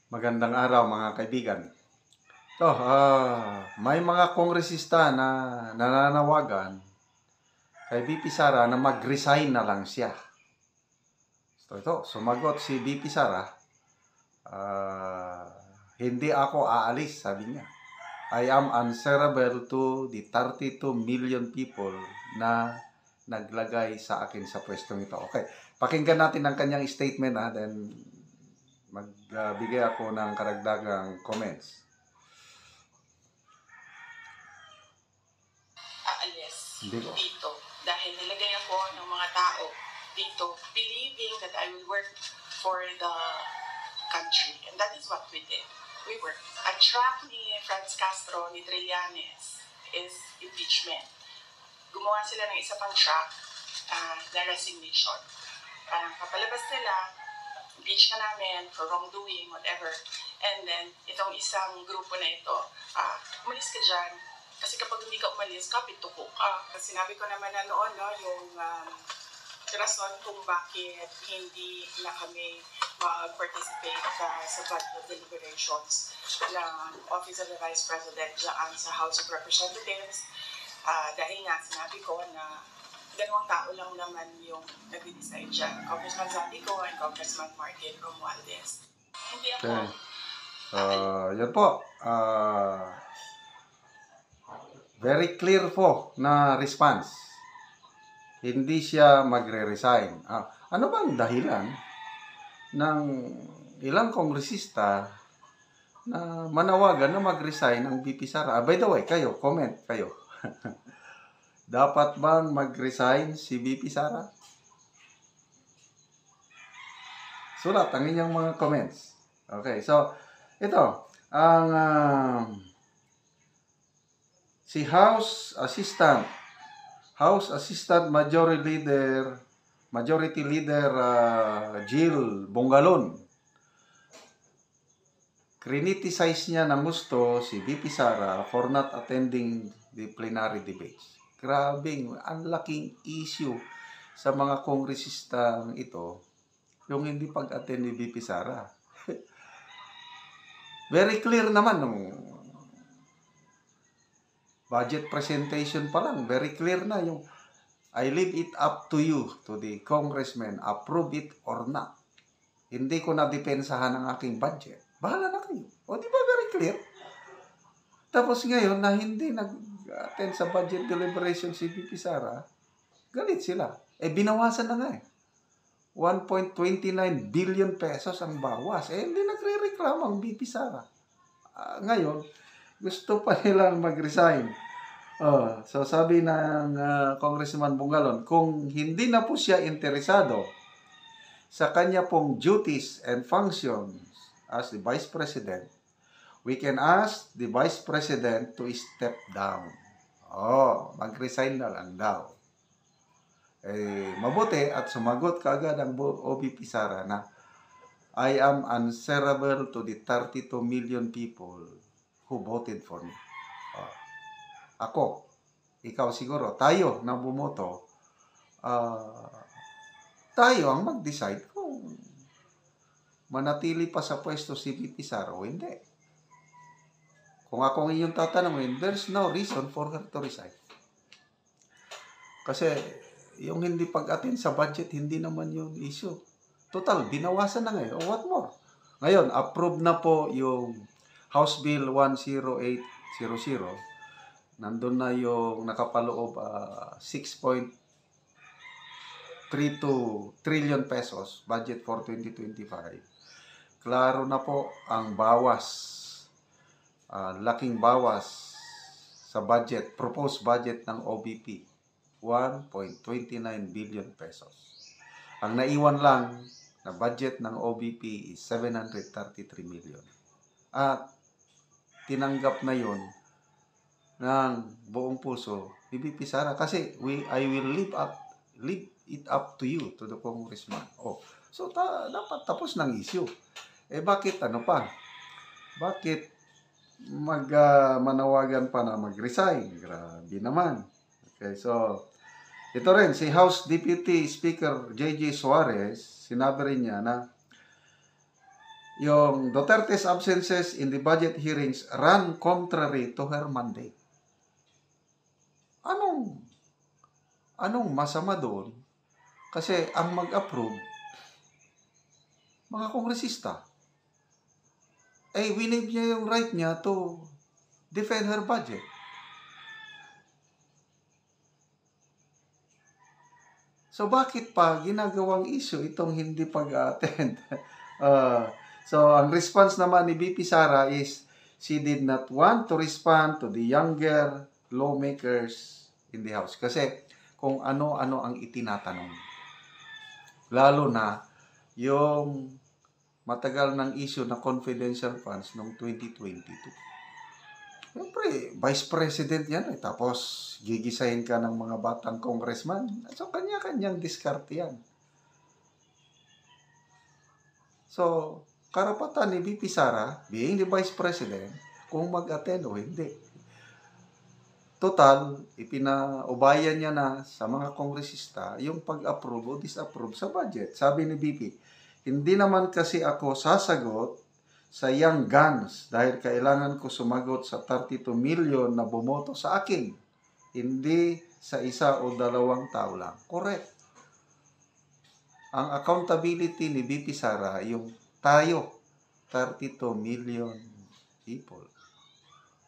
Magandang araw mga kaibigan. May mga kongresista na nananawagan kay VP Sara na mag-resign na lang siya. Sumagot si VP Sara, hindi ako aalis, sabi niya. I am answerable to the 32 million people na naglagay sa akin sa pwestong ito. Okay, pakinggan natin ang kanyang statement then magbigay ako ng karagdagang comments. Aalis dito dahil nilagay ako ng mga tao dito believing that I will work for the country, and that is what we did. We worked. Ang track ni Franz Castro, ni Trillanes is impeachment. Gumawa sila ng isa pang track na resignation. Papalabas nila, impeach ka namin for wrongdoing, whatever. And then, itong isang grupo na ito, umalis ka dyan. Kasi kapag hindi ka umalis, kapituko ka. Kasi sinabi ko naman na noon, yung rason kung bakit hindi na kami mag-participate sa budget deliberations ng Office of the Vice President dyan sa House of Representatives. Dahil nga, sinabi ko na dalawang tao lang naman yung nag-decide dyan. Congressman Zaldico and Congressman Martin Romualdez. Hindi ako... Yan po. Very clear po na response. Hindi siya magre-resign. Ano bang dahilan ng ilang kongresista na manawagan na mag-resign ang VP Sara? By the way, kayo, comment kayo. Dapat bang mag-resign si VP Sara? Sulat ang inyong mga comments. Okay, so ito, ang si House Assistant Majority Leader Jill Bongalon, criticize niya ng gusto si VP Sara for not attending the plenary debates. Grabing, ang laking issue sa mga kongresistang ito, yung hindi pag-attend ni VP Sara. Very clear naman nung budget presentation pa lang, very clear na yung I leave it up to you, to the congressman, approve it or not. Hindi ko na depensahan ang aking budget. Bahala na kayo. O di ba very clear? Tapos ngayon na hindi nag-attend sa budget deliberation si VP Sara, galit sila. Binawasan na nga 1.29 billion pesos ang bawas. Hindi nagre-reklamo ang VP Sara. Ngayon, gusto pa nilang mag-resign. So sabi ng Congressman Bongalon, kung hindi na po siya interesado sa kanya pong duties and functions as the Vice President, we can ask the Vice President to step down. Mag-resign na lang daw. Mabuti at sumagot kaagad ang OVP Sara na I am answerable to the 32 million people who voted for me. Ako, ikaw siguro, tayo na bumoto, tayo ang mag-decide kung manatili pa sa pwesto si VP Sara o hindi. Kung akong inyong tatanungin, there's no reason for her to resign. Kasi yung hindi pag-attend sa budget, hindi naman yung issue. Total, binawasan na ngayon. What more? Ngayon, approve na po yung House Bill 10800. Nandun na yung nakapaloob 6.32 trillion pesos budget for 2025. Klaro na po ang bawas, laking bawas sa budget, proposed budget ng OBP, 1.29 billion pesos. Ang naiwan lang na budget ng OBP is 733 million. At tinanggap na yon ng buong puso ni VP Sara kasi I will leave it up to you, to the congressman. So dapat tapos ng issue. Bakit ano pa? Bakit manawagan pa na mag-resign? Grabe naman. Okay, so ito rin si House Deputy Speaker J.J. Suarez, sinabi rin niya na yung Duterte's absences in the budget hearings ran contrary to her mandate. Anong masama doon? Kasi ang mag-approve, mga kongresista, winave niya yung right niya to defend her budget. So, bakit pa ginagawang issue itong hindi pag-attend? So, ang response naman ni VP Sara is, she did not want to respond to the younger lawmakers in the House. Kasi, kung ano-ano ang itinatanong. Lalo na, yung matagal ng issue na confidential funds noong 2022. Siyempre, Vice President yan eh. Tapos, gigisahin ka ng mga batang congressman. So, kanya-kanyang diskarte yan. So, karapatan ni VP Sara, being the Vice President, kung mag-attend o hindi. Total, ipinaubayan niya na sa mga kongresista yung pag-approve o disapprove sa budget. Sabi ni VP, hindi naman kasi ako sasagot sa young guns dahil kailangan ko sumagot sa 32 million na bumoto sa akin. Hindi sa isa o dalawang tao lang. Correct. Ang accountability ni VP Sara, yung tayo, 32 million people.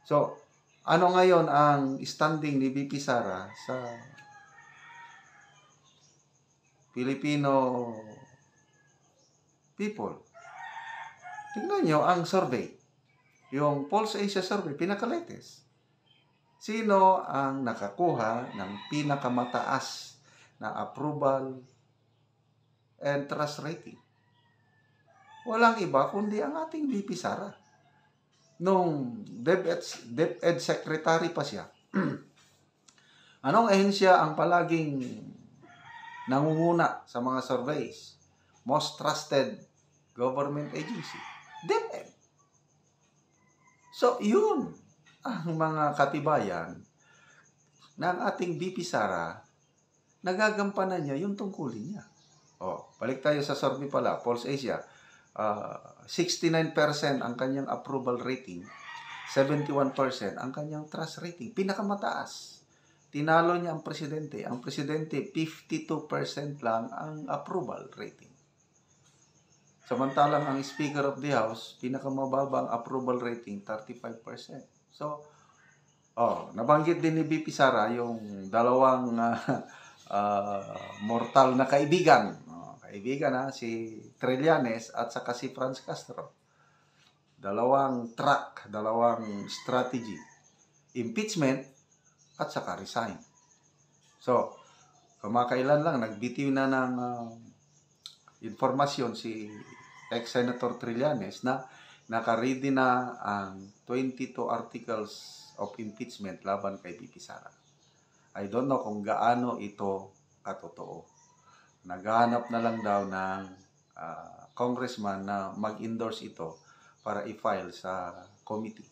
So, ano ngayon ang standing ni VP Sara sa Filipino people? Tingnan nyo ang survey. Yung Pulse Asia survey, pinaka-latest. Sino ang nakakuha ng pinakamataas na approval and trust rating? Walang iba kundi ang ating VP Sara. Nung DepEd Secretary pa siya. Anong ahensya ang palaging nangunguna sa mga surveys? Most trusted government agency. DepEd. So, yun ang mga katibayan ng ating VP Sara, nagagampanan niya yung tungkulin niya. Balik tayo sa survey pala, Pulse Asia. 69% ang kanyang approval rating, 71% ang kanyang trust rating. Pinakamataas. Tinalo niya ang presidente. Ang presidente, 52% lang ang approval rating. Samantalang ang Speaker of the House, pinakamababa ang approval rating, 35%. So, nabanggit din ni VP Sara yung dalawang mortal na kaibigan. Kaibigan si Trillanes at saka si Franz Castro. Dalawang track, dalawang strategy. Impeachment at saka resign. So, kamakailan lang, nagbitiw na ng informasyon si ex-Senator Trillanes na naka-ready na ang 22 articles of impeachment laban kay VP Sara. I don't know kung gaano ito katotoo. Naghahanap na lang daw ng congressman na mag-endorse ito para i-file sa committee.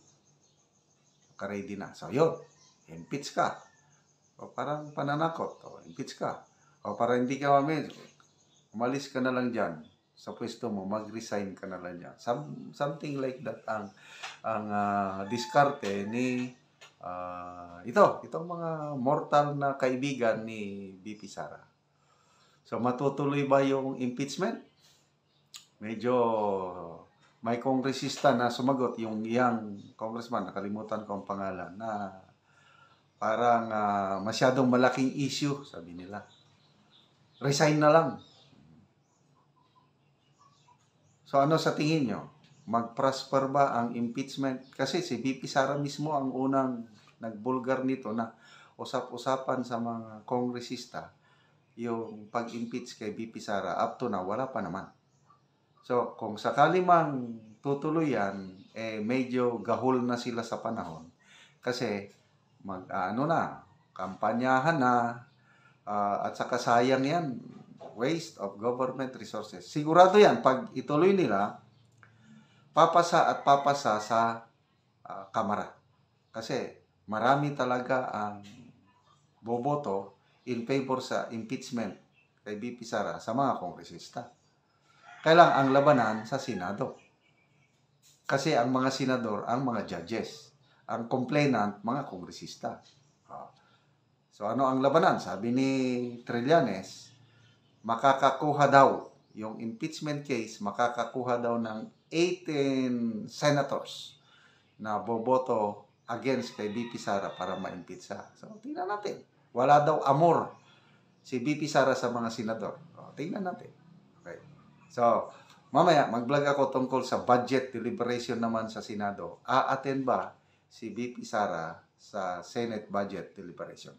Naka-ready na. So, yun. Impeach ka. O parang pananakot. Impeach ka. O para hindi ka umalis ka na lang dyan sa pwesto mo, mag-resign ka na lang dyan. Something like that ang diskarte ni itong mga mortal na kaibigan ni VP Sara. So, matutuloy ba yung impeachment? Medyo may kongresista na sumagot, yung young congressman, nakalimutan ko ang pangalan, na parang masyadong malaking issue, sabi nila. Resign na lang. So, ano sa tingin nyo? Mag-prosper ba ang impeachment? Kasi si VP Sara mismo ang unang nagbulgar nito na usap-usapan sa mga kongresista yung pag-impeach kay VP Sara. Up to now, wala pa naman. So, kung sakali mang tutuloy yan, medyo gahol na sila sa panahon. Kasi, kampanyahan na, at saka sayang yan. Waste of government resources. Sigurado yan, pag ituloy nila, papasa at papasa sa Kamara. Kasi marami talaga ang boboto in favor sa impeachment kay VP Sara sa mga kongresista. Kailang ang labanan sa Senado. Kasi ang mga senador, ang mga judges. Ang complainant, mga kongresista. Ah. So ano ang labanan? Sabi ni Trillanes, makakakuha daw yung impeachment case, makakakuha daw ng 18 senators na boboto against kay BP Sara para ma-impeach siya. So tingnan natin. Wala daw amor si BP Sara sa mga senador. O, tingnan natin. Okay. So, mamaya, mag-vlog ako tungkol sa budget deliberation naman sa Senado. A-attend ba si BP Sara sa Senate budget deliberation?